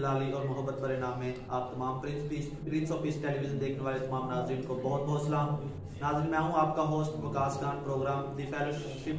जलाली और मोहब्बत भरे नाम में आप तमाम प्रिंस ऑफ पीस टेलीविजन देखने वाले तमाम नाज़रीन को बहुत बहुत सलाम। नाज़रीन, मैं हूं आपका होस्ट वकास खान, प्रोग्राम दी फेलोशिप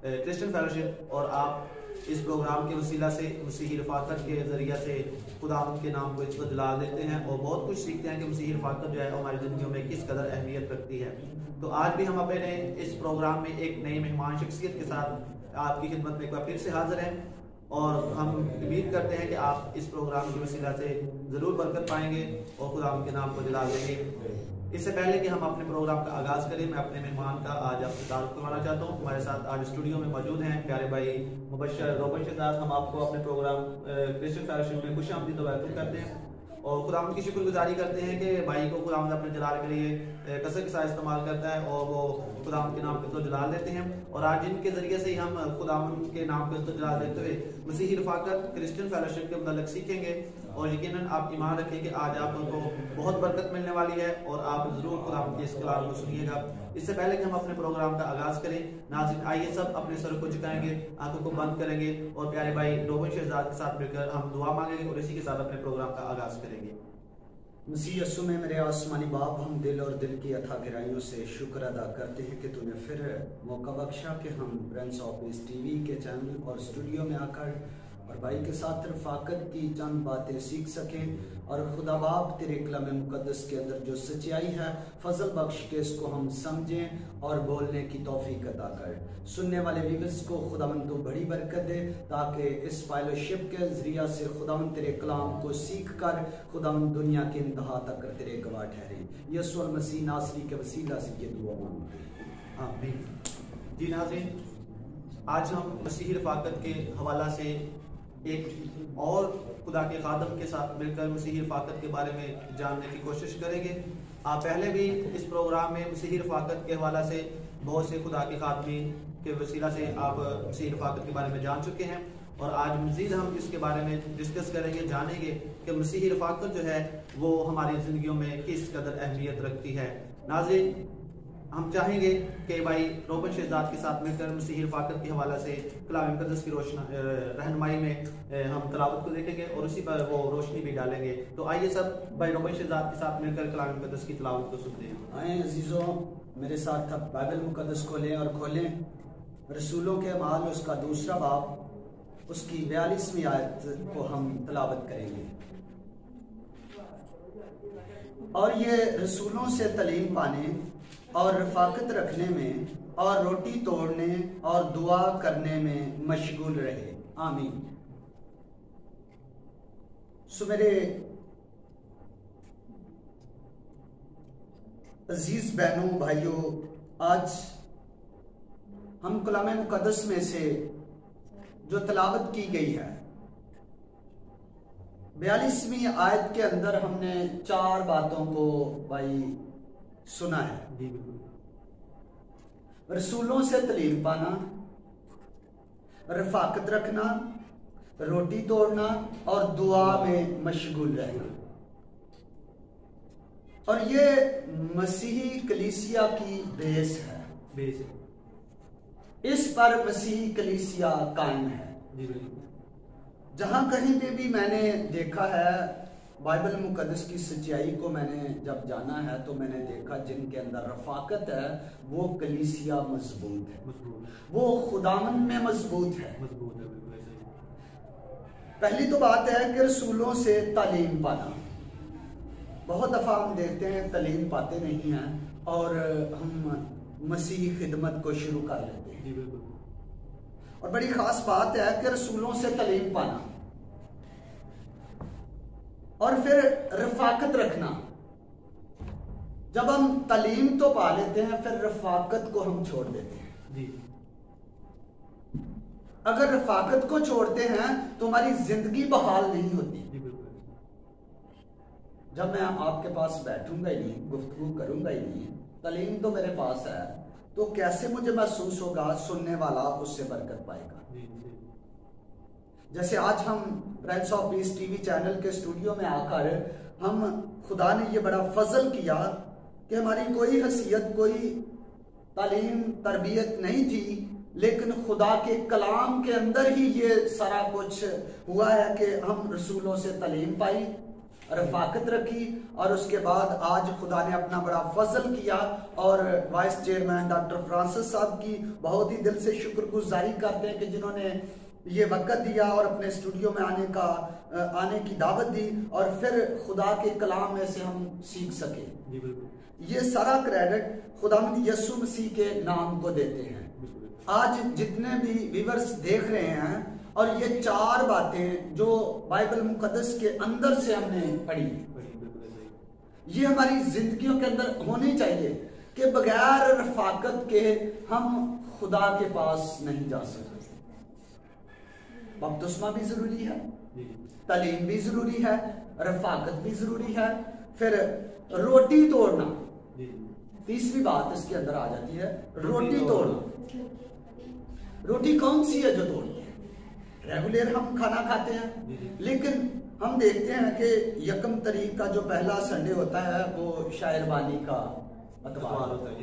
क्रिश्चियन फेलोशिप, और आप इस प्रोग्राम के वसीला से मसीही रफ़ाकत के ज़रिए से खुदावंद के नाम को इज्जत जलाल देते हैं और बहुत कुछ सीखते हैं कि मसीही रफ़ाकत जो है हमारी ज़िंदगियों में किस कदर अहमियत रखती है। तो आज भी हम अपने इस प्रोग्राम में एक नई मेहमान शख्सियत के साथ आपकी खिदमत में एक बार फिर से हाजिर हैं और हम उम्मीद करते हैं कि आप इस प्रोग्राम के वसीला से ज़रूर बरकत पाएंगे और खुदावंद के नाम को जलाल देंगे। इससे पहले कि हम अपने प्रोग्राम का आगाज़ करें, मैं अपने मेहमान का आज आपसे तारुफ करवाना चाहता हूँ। हमारे साथ आज स्टूडियो में मौजूद हैं प्यारे भाई मुबश्शिर रोबन शहजाद। हम आपको अपने प्रोग्राम क्रिश्चियन फेलोशिप में खुशामदीद वेलकम करते हैं और खुदावंद की शुक्रगुजारी करते हैं कि भाई को खुदावंद अपने जलाल के लिए कसर के साथ इस्तेमाल करता है और वो खुदावंद के नाम को तो जलाल देते हैं। और आज इनके जरिए से ही हम खुदावंद के नाम को तो जलाल देते हुए मसीही रफ़ाकत क्रिश्चियन फेलोशिप के मतलब सीखेंगे और यकीनन आप ईमान रखें कि आज आपको बहुत बरकत मिलने वाली है और आप जरूर खुदावंद के इस कलाम को सुनिएगा। इससे पहले कि हम अपने प्रोग्राम का आगाज करें, नाज़रीन आइए सब अपने सर को झुकाएंगे, आंखों को बंद करेंगे और प्यारे भाई रोबन शहजाद के साथ मिलकर हम दुआ मांगेंगे और इसी के साथ अपने प्रोग्राम का आगाज करेंगे। मसीह यीशु में मेरे आसमानी बाप, हम दिल और दिल की अथा गहराइयों से शुक्र अदा करते हैं कि तूने फिर मौका बख्शा कि हम प्रिंस ऑफ पीस टीवी के चैनल और स्टूडियो में आकर और भाई के साथ रफ़ाकत की चंद बातें सीख सकें और खुदा बाप तेरे कलाम मुकद्दस के अंदर जो सच्चाई है फजल बख्श के इसको हम समझें और बोलने की तौफीक अता कर। सुनने वाले व्यूअर्स को खुदावंद तो बड़ी बरकत दे ताकि इस फेलोशिप के जरिया से खुदावंद तेरे कलाम को सीख कर खुदावंद दुनिया के इंतहा तक तेरे गवाह ठहरे। यीशु मसीह नासरी के वसीला से ये दुआ मांगते हैं, आमीन। जी नाज़रीन, आज हम मसीही रफ़ाकत के हवाला से एक और खुदा के खादम के साथ मिलकर मसीही रफ़ाकत के बारे में जानने की कोशिश करेंगे। आप पहले भी इस प्रोग्राम में मसीही रफ़ाकत के हवाला से बहुत से खुदा के खादमीन के वसीला से आप मसीही रफ़ाकत के बारे में जान चुके हैं और आज मज़ीद हम इसके बारे में डिस्कस करेंगे, जानेंगे कि मसीही रफ़ाकत जो है वो हमारी ज़िंदगियों में किस कदर अहमियत रखती है। नाज़रीन, हम चाहेंगे कि भाई रोबन शहजाद के साथ मिलकर मसीही रफ़ाकत के हवाला से कलाम मुक़द्दस की रहनुमाई में हम तलावत को देखेंगे और उसी पर वो रोशनी भी डालेंगे। तो आइए सब भाई रोबन शहजाद के साथ मिलकर कलाम मुक़द्दस की तलावत को सुनते हैं। आए अजीजों, मेरे साथ अब बाइबल मुक़द्दस खोलें और खोलें रसूलों के अमाल उसका दूसरा बाब, उसकी 42वीं आयत को हम तलावत करेंगे। और ये रसूलों से तलीम पाने और रफ़ाकत रखने में और रोटी तोड़ने और दुआ करने में मशगूल रहे। आमीन। सो मेरे अजीज बहनों भाइयों, आज हम कलाम मुक़द्दस में से जो तलावत की गई है 42वीं आयत के अंदर हमने 4 बातों को भाई सुना है। रसूलों से तलीम पाना, रफ़ाकत रखना, रोटी तोड़ना और दुआ में मशगूल रहना। और ये मसीही कलीसिया की बेस है, इस पर मसीही कलीसिया कायम है। जहां कहीं पे भी मैंने देखा है बाइबल मुक़द्दस की सच्चाई को मैंने जब जाना है तो मैंने देखा जिनके अंदर रफ़ाकत है वो कलीसिया मजबूत है, वो खुदावंद में मजबूत है। पहली तो बात है कि रसूलों से तालीम पाना। बहुत दफ़ा हम देखते हैं तालीम पाते नहीं हैं और हम मसीही खिदमत को शुरू कर लेते हैं। और बड़ी खास बात है कि रसूलों से तालीम पाना और फिर रफ़ाकत रखना। जब हम तालीम तो पा लेते हैं फिर रफ़ाकत को हम छोड़ देते हैं जी। अगर रफ़ाकत को छोड़ते हैं तो हमारी जिंदगी बहाल नहीं होती। जब मैं आपके पास बैठूंगा ही नहीं, गुफ्तगू करूंगा ही नहीं, तालीम तो मेरे पास है, तो कैसे मुझे महसूस होगा सुनने वाला उससे बरकत पाएगा। जैसे आज हम Prince of peace TV channel के स्टूडियो में आकर हम खुदा ने ये बड़ा फजल किया कि हमारी कोई हैसियत, कोई तालीम तरबियत नहीं थी लेकिन खुदा के कलाम के अंदर ही ये सारा कुछ हुआ है कि हम रसूलों से तालीम पाई, रफाकत रखी, और उसके बाद आज खुदा ने अपना बड़ा फजल किया और वाइस चेयरमैन डॉक्टर फ्रांसिस साहब की बहुत ही दिल से शुक्रगुजारी करते हैं कि जिन्होंने ये वक्त दिया और अपने स्टूडियो में आने की दावत दी और फिर खुदा के कलाम में से हम सीख सके। ये सारा क्रेडिट खुदावंद यीशु मसीह के नाम को देते हैं। आज जितने भी व्यूअर्स देख रहे हैं, और ये 4 बातें जो बाइबल मुकद्दस के अंदर से हमने पढ़ी, ये हमारी जिंदगियों के अंदर होनी चाहिए कि बगैर रफाकत के हम खुदा के पास नहीं जा सकते। बपतिस्मा भी जरूरी है, तालीम भी जरूरी है, रफाकत भी जरूरी है, फिर रोटी तोड़ना। तीसरी बात इसके अंदर आ जाती है, रोटी तोड़ना। रोटी कौन सी है जो तोड़ते हैं? रेगुलर हम खाना खाते हैं, लेकिन हम देखते हैं कि 1 तारीख का जो पहला संडे होता है वो शायरबानी का अतवार होता है।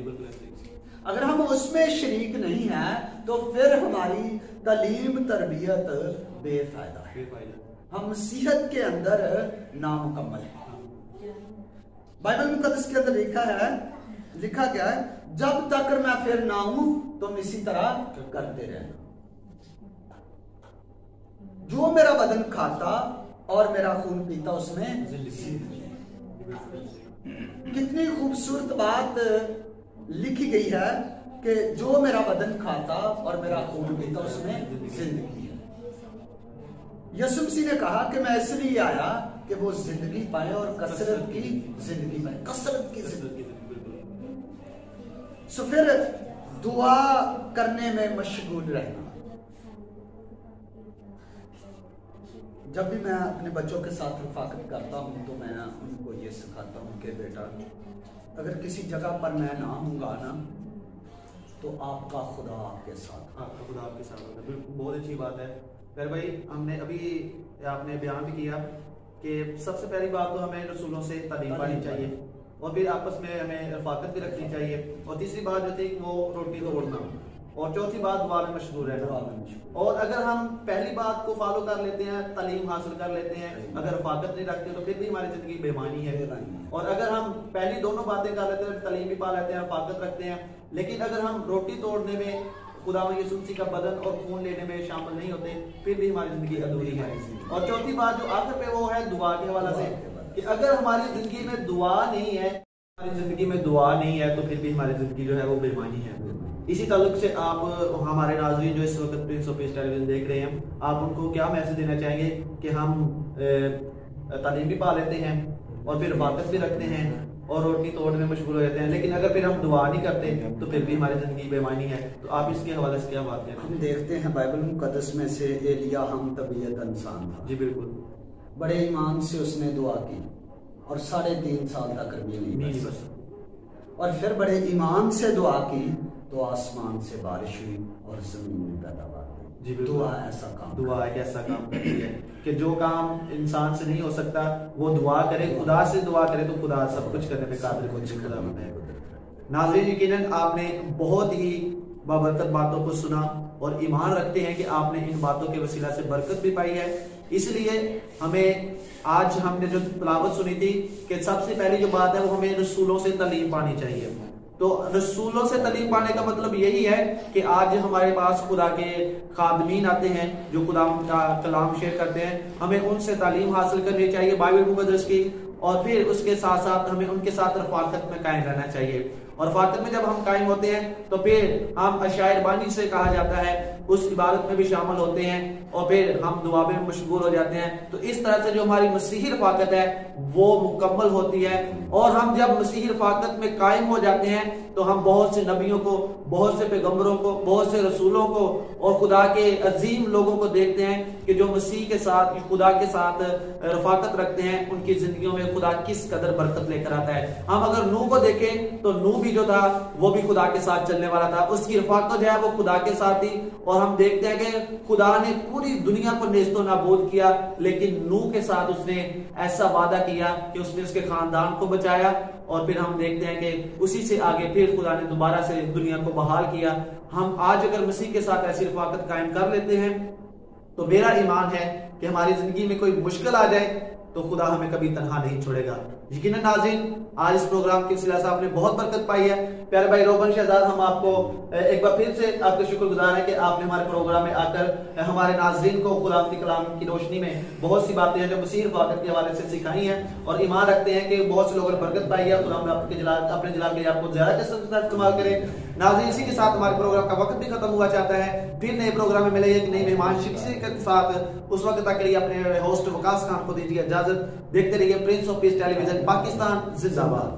अगर हम उसमें शरीक नहीं हैं तो फिर हमारी तालीम तरबियत बेफायदा है, हम मसीहत के अंदर नामुकम्मल हैं। बाइबल मुकद्दस के अंदर लिखा गया है, जब तक मैं फिर ना हूं तुम इसी तरह करते रहना। जो मेरा बदन खाता और मेरा खून पीता उसमें जिंदगी है। कितनी खूबसूरत बात लिखी गई है कि जो मेरा बदन खाता और मेरा खून पीता उसमें जिंदगी है। यीशु मसीह ने कहा कि मैं इसलिए आया कि वो जिंदगी पाए और कसरत की जिंदगी पाए, कसरत की जिंदगी। सो फिर दुआ करने में मशगूल रहना। जब भी मैं अपने बच्चों के साथ रफाकत करता हूं तो मैं उनको ये सिखाता हूं कि बेटा, अगर किसी जगह पर मैं ना हूँगा ना तो आपका खुदा आपके साथ होगा। बिल्कुल, बहुत अच्छी बात है। फिर भाई हमने अभी आपने बयान भी किया कि सबसे पहली बात तो हमें रसूलों से तालीम पानी चाहिए, और फिर आपस में हमें रफाकत भी रखनी चाहिए, और तीसरी बात जो थी वो रोटी तोड़ना, और चौथी बात दुआ में मशगूल रहना। और अगर हम पहली बात को फॉलो कर लेते हैं, तालीम हासिल कर लेते हैं, अगर रफाकत नहीं रखते तो फिर भी हमारी जिंदगी बेमानी है। और अगर हम पहली दोनों बातें कर लेते हैं, तालीम भी पा लेते हैं, रफाकत रखते हैं, लेकिन अगर हम रोटी तोड़ने में खुदा यीशु मसीह का बदन और खून लेने में शामिल नहीं होते, फिर भी हमारी जिंदगी अधूरी है। और चौथी बात जो आखिर पे वो है दुआ के हवाले से, कि अगर हमारी जिंदगी में दुआ नहीं है, हमारी जिंदगी में दुआ नहीं है तो फिर भी हमारी जिंदगी जो है वो बेमानी है। इसी ताल्लुक से आप हमारे नाज़रीन जो इस वक्त प्रिंस ऑफ पीस टेलीविजन देख रहे हैं, आप उनको क्या मैसेज देना चाहेंगे कि हम तालीम भी पा लेते हैं और फिर रफाकत भी रखते हैं और रोटी तोड़ने में मशगूल हो जाते हैं, लेकिन अगर फिर हम दुआ नहीं करते तो फिर भी हमारी जिंदगी बेमानी है। तो आप इसके हवाले से क्या बात करें? हम देखते हैं बाइबल मुकद्दस में से एलिया हम तबीयत इंसान था। जी बिल्कुल, बड़े ईमान से उसने दुआ की और 3.5 साल तक गर्मी नहीं बस। और फिर बड़े ईमान से दुआ की तो आसमान से बारिश हुई और जमीन में पैदावार हुई। दुआ एक ऐसा काम करती है कि जो काम इंसान से नहीं हो सकता वो दुआ करे, खुदा से दुआ करे तो खुदा सब कुछ करने में काबिल खुदा है। नाज़रीन, यकीनन आपने बहुत ही बाबरकत बातों को सुना और ईमान रखते हैं कि आपने इन बातों के वसीला से बरकत भी पाई है। इसलिए हमें आज हमने जो तिलावत सुनी थी कि सबसे पहली जो बात है वो हमें रसूलों से तालीम पानी चाहिए। तो रसूलों से तालीम पाने का मतलब यही है कि आज हमारे पास खुदा के खादमीन आते हैं जो खुदा का कलाम शेयर करते हैं, हमें उनसे तालीम हासिल करनी चाहिए बाइबल मुकद्दस की, और फिर उसके साथ साथ हमें उनके साथ रफाकत में कायम रहना चाहिए। और रफाकत में जब हम कायम होते हैं तो फिर हम शायरबानी से कहा जाता है उस इबादत में भी शामिल होते हैं और फिर हम दुआ में मशगूल हो जाते हैं। तो इस तरह से जो हमारी मसीही रफाकत है वो मुकम्मल होती है। और हम जब मसीही रफाकत में कायम हो जाते हैं तो हम बहुत से नबियों को, बहुत से पैगंबरों को, बहुत से रसूलों को और खुदा के अजीम लोगों को देखते हैं कि जो मसीह के साथ, खुदा के साथ रफाकत रखते हैं, उनकी जिंदगियों में खुदा किस कदर बरकत लेकर आता है। हम अगर नूह को देखें तो नूह भी जो था वो भी खुदा के साथ चलने वाला था, उसकी रफाकत जो है वो खुदा के साथ थी। और हम देखते हैं कि खुदा ने पूरी दुनिया को नेस्तो नाबूद किया, लेकिन नूह के साथ उसने ऐसा वादा किया कि उसने उसके खानदान को बचाया। और फिर हम देखते हैं कि उसी से आगे फिर खुदा ने दोबारा से दुनिया को बहाल किया हम आज अगर मसीह के साथ ऐसी रफाकत कायम कर लेते हैं तो मेरा ईमान है कि हमारी जिंदगी में कोई मुश्किल आ जाए तो खुदा हमें कभी तनहा नहीं छोड़ेगा। यकीनन नाज़रीन, आज इस प्रोग्राम के सिलसिले से आपने बहुत बरकत पाई है। प्यारे भाई रोबन शहजाद, हम आपको एक बार फिर से आपके शुक्रगुजार हैं कि आपने हमारे प्रोग्राम में आकर हमारे नाज़रीन को खुदा की कलाम की रोशनी में बहुत सी बातें हैं जो मसीह रफाकत के हवाले से सिखाई हैं और ईमान रखते हैं कि बहुत से लोगों ने बरकत पाई है। खुदा अपने जलाल के लिए आपको ज़्यादा किस्म का इस्तेमाल करें। नाज़रीन, इसी के साथ हमारे प्रोग्राम का वक्त भी खत्म हुआ चाहता है। फिर नए प्रोग्राम में मिले एक नई मेहमान शिक्षक के साथ। उस वक्त तक के लिए अपने होस्ट वकास खान को दीजिए इजाजत। देखते रहिए Prince of peace television Pakistan जिंदाबाद।